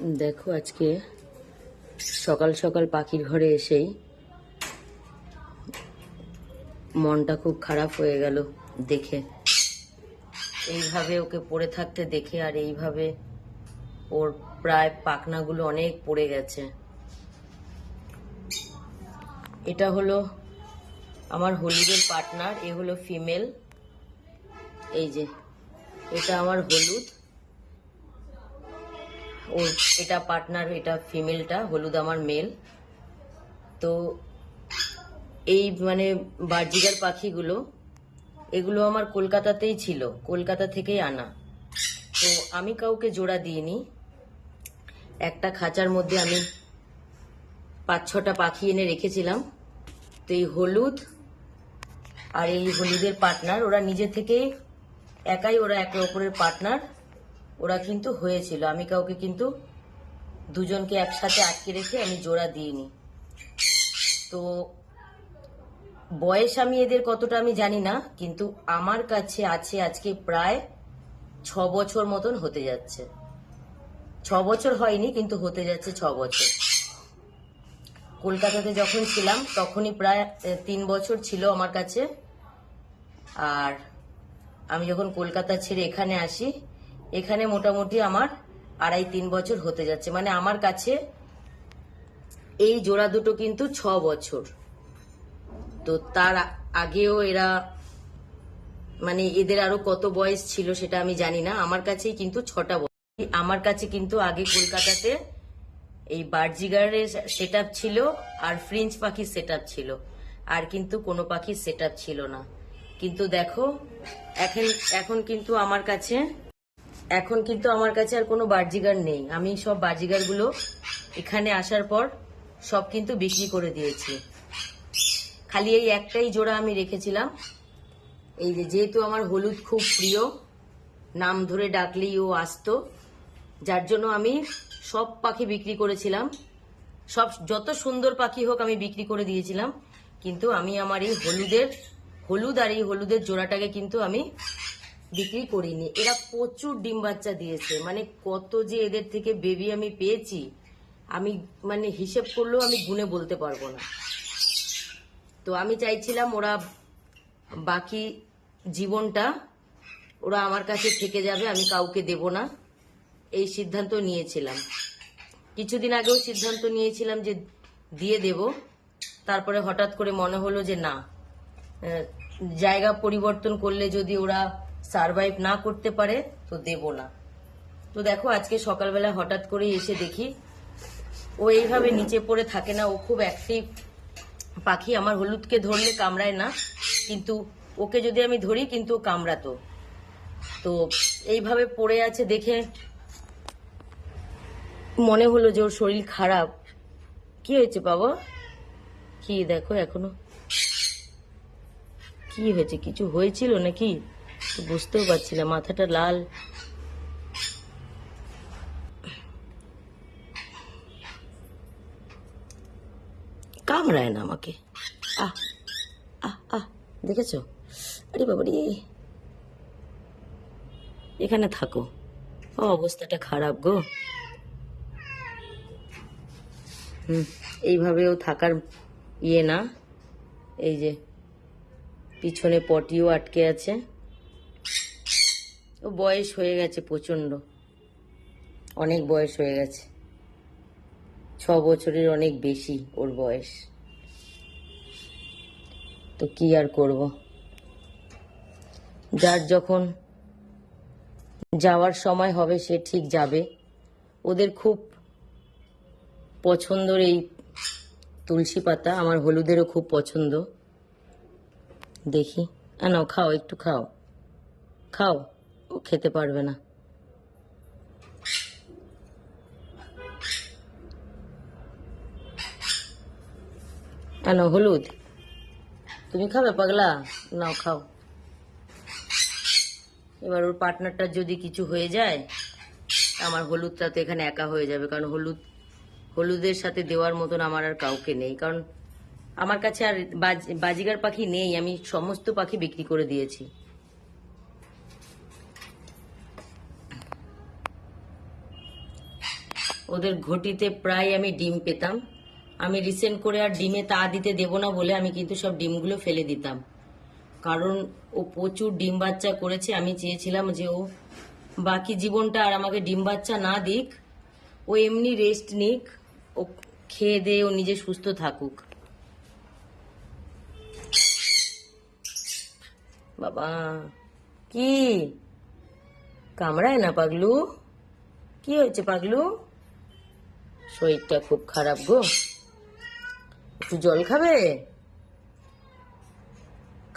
দেখো আজকে সকাল সকাল পাখির ঘরে এসেই মনটা খুব খারাপ হয়ে গেল দেখে। এইভাবে ওকে পড়ে থাকতে দেখে, আর এইভাবে ওর প্রায় পাখনাগুলো অনেক পড়ে গেছে। এটা হলো আমার হলুদের পার্টনার, এ হলো ফিমেল। এই যে এটা আমার হলুদ, ওর এটা পার্টনার, এটা ফিমেলটা, হলুদ আমার মেল। তো এই মানে বার্জিগার পাখিগুলো, এগুলো আমার কলকাতাতেই ছিল, কলকাতা থেকেই আনা। তো আমি কাউকে জোড়া দিইনি। একটা খাঁচার মধ্যে আমি 5-6টা পাখি এনে রেখেছিলাম। তো এই হলুদ আর এই হলুদের পার্টনার, ওরা নিজে থেকেই একাই, ওরা একে অপরের পার্টনার, ওরা কিন্তু হয়েছিল। আমি কাউকে কিন্তু দুজনকে একসাথে আটকে রেখে আমি জোড়া দিইনি। তো বয়স আমি এদের কতটা আমি জানি না, কিন্তু আমার কাছে আছে আজকে প্রায় 6 বছর মতন হতে যাচ্ছে। 6 বছর হয়নি, কিন্তু হতে যাচ্ছে 6 বছর। কলকাতাতে যখন ছিলাম তখনই প্রায় 3 বছর ছিল আমার কাছে। আর আমি যখন কলকাতা ছেড়ে এখানে আসি, এখানে মোটামুটি আমার 2.5-3 বছর হতে যাচ্ছে। মানে আমার কাছে এই জোড়া দুটো কিন্তু 6 বছর। তো তার আগেও এরা, মানে এদের আরো কত বয়স ছিল সেটা আমি জানি না, আমার কাছেই কিন্তু 6টা বছর। আমার কাছে কিন্তু আগে কলকাতাতে এই বার্জিগারের সেট ছিল আর ফ্রিঞ্চ পাখির সেট ছিল, আর কিন্তু কোনো পাখির সেট ছিল না। কিন্তু দেখো এখন কিন্তু আমার কাছে আর কোনো বার্জিগার নেই। আমি সব বার্জিগার গুলো এখানে আসার পর সব কিন্তু বিক্রি করে দিয়েছি। খালি এই একটাই জোড়া আমি রেখেছিলাম। এই যেহেতু আমার হলুদ খুব প্রিয়, নাম ধরে ডাকলেই ও আসতো, যার জন্য আমি সব পাখি বিক্রি করেছিলাম। সব যত সুন্দর পাখি হোক আমি বিক্রি করে দিয়েছিলাম। কিন্তু আমি আমার এই হলুদ আর এই হলুদের জোড়াটাকে কিন্তু আমি বিক্রি করিনি। এরা প্রচুর ডিম বাচ্চা দিয়েছে, মানে কত যে এদের থেকে বেবি আমি পেয়েছি, আমি মানে হিসেব করলেও আমি গুনে বলতে পারবো না। তো আমি চাইছিলাম ওরা বাকি জীবনটা ওরা আমার কাছে থেকে যাবে, আমি কাউকে দেব না, এই সিদ্ধান্ত নিয়েছিলাম। কিছুদিন আগেও সিদ্ধান্ত নিয়েছিলাম যে দিয়ে দেব। তারপরে হঠাৎ করে মনে হলো যে না, জায়গা পরিবর্তন করলে যদি ওরা সারভাইভ না করতে পারে তো দেব না। তো দেখো আজকে সকালবেলা হঠাৎ করে এসে দেখি ও এইভাবে নিচে পড়ে থাকে না। ও খুব অ্যাক্টিভ পাখি। আমার হলুদকে ধরলে কামড়ায় না, কিন্তু ওকে যদি আমি ধরি কিন্তু ও কামড়াতো। তো এইভাবে পড়ে আছে দেখে মনে হলো যে ওর শরীর খারাপ। কি হয়েছে বাবা? কি দেখো এখনো কি হয়েছে? কিছু হয়েছিল নাকি বুঝতেও পারছি না, মাথাটা লাল। কামড়ায় না আমাকে। আহ আহ আহ দেখেছো? আরে বাবা রে, এখানে থাকো। অবস্থাটা খারাপ গো। এইভাবেও থাকার ইয়ে না। এই যে পিছনে পটিও আটকে আছে। ও বয়স হয়ে গেছে প্রচন্ড, অনেক বয়স হয়ে গেছে। 6 বছরের অনেক বেশি ওর বয়স। তো কি আর করব, যার যখন যাওয়ার সময় হবে সে ঠিক যাবে। ওদের খুব পছন্দের এই তুলসী পাতা, আমার হলুদেরও খুব পছন্দ। দেখি, নাও খাও, একটু খাও, খাও। ও খেতে পারবে না। নাও হলুদ, তুমি খাবে পাগলা? নাও খাও। এবার ওর পার্টনারটার যদি কিছু হয়ে যায়, আমার হলুদটা তো এখানে একা হয়ে যাবে। কারণ হলুদের সাথে দেওয়ার মতন আমার আর কাউকে নেই। কারণ আমার কাছে আর বাজিগার পাখি নেই, আমি সমস্ত পাখি বিক্রি করে দিয়েছি। ওদের ঘটিতে প্রায় আমি ডিম পেতাম। আমি রিসেন্ট করে আর ডিমে তা দিতে দেবো না বলে আমি কিন্তু সব ডিমগুলো ফেলে দিতাম, কারণ ও প্রচুর ডিম বাচ্চা করেছে। আমি চেয়েছিলাম যে ও বাকি জীবনটা আর আমাকে ডিম বাচ্চা না দিক, ও এমনি রেস্ট নিক, ও খেয়ে দিয়ে ও নিজে সুস্থ থাকুক। বাবা কি কামড়ায় না পাগলু? কি হয়েছে পাগলু? শরীরটা খুব খারাপ গো, একটু জল খাবে?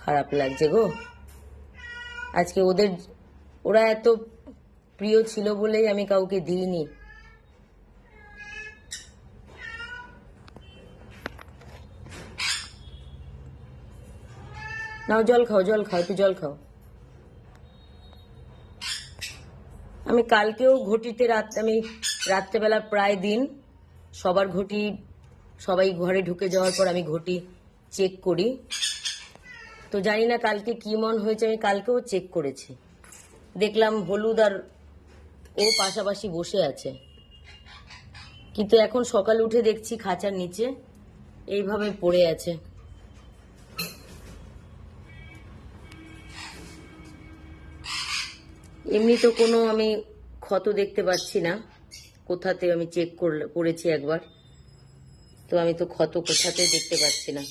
খারাপ লাগছে গো। আজকে ওরা এত প্রিয় ছিল বলেই আমি কাউকে দিইনি। নাও জল খাও, একটু জল খাও। আমি কালকেও ঘটিতে আমি রাত্রেবেলা প্রায় দিন সবার ঘটি, সবাই ঘরে ঢুকে যাওয়ার পর আমি ঘটি চেক করি। তো জানি না কালকে কি মন হয়েছে, আমি কালকেও চেক করেছি, দেখলাম হলুদ আর ও পাশাপাশি বসে আছে। কিন্তু এখন সকালে উঠে দেখছি খাঁচার নিচে এইভাবে পড়ে আছে। এমনি তো কোনো আমি ক্ষত দেখতে পাচ্ছি না, কোথাতে আমি চেক করেছি একবার, তো আমি তো ক্ষত কোথাতে দেখতে পাচ্ছি না।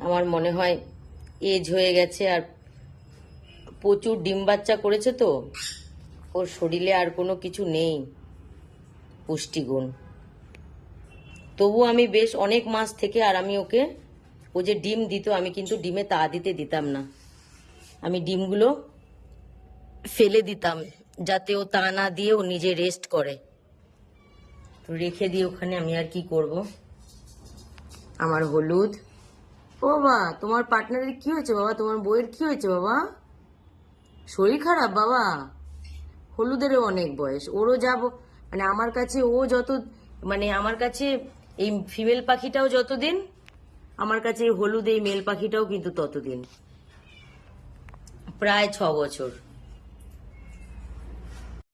আমার মনে হয় এজ হয়ে গেছে, আর প্রচুর ডিম বাচ্চা করেছে তো ওর শরীরে আর কোনো কিছু নেই পুষ্টিগুণ। তবু আমি বেশ অনেক মাস থেকে, আর আমি ওকে, ও যে ডিম দিত আমি কিন্তু ডিমে তা দিতে দিতাম না, আমি ডিমগুলো ফেলে দিতাম যাতে ও তা না দিয়ে ও নিজে রেস্ট করে। তো রেখে দিয়ে ওখানে আমি আর কি করব। আমার হলুদ, ও বাবা তোমার পার্টনারের কি হয়েছে বাবা? তোমার বউয়ের কি হয়েছে বাবা? শরীর খারাপ বাবা? হলুদেরও অনেক বয়স, ওরও যাব, মানে আমার কাছে ও যত, মানে আমার কাছে এই ফিমেল পাখিটাও যতদিন, আমার কাছে এই হলুদ এই মেল পাখিটাও কিন্তু ততদিন, প্রায় 6 বছর।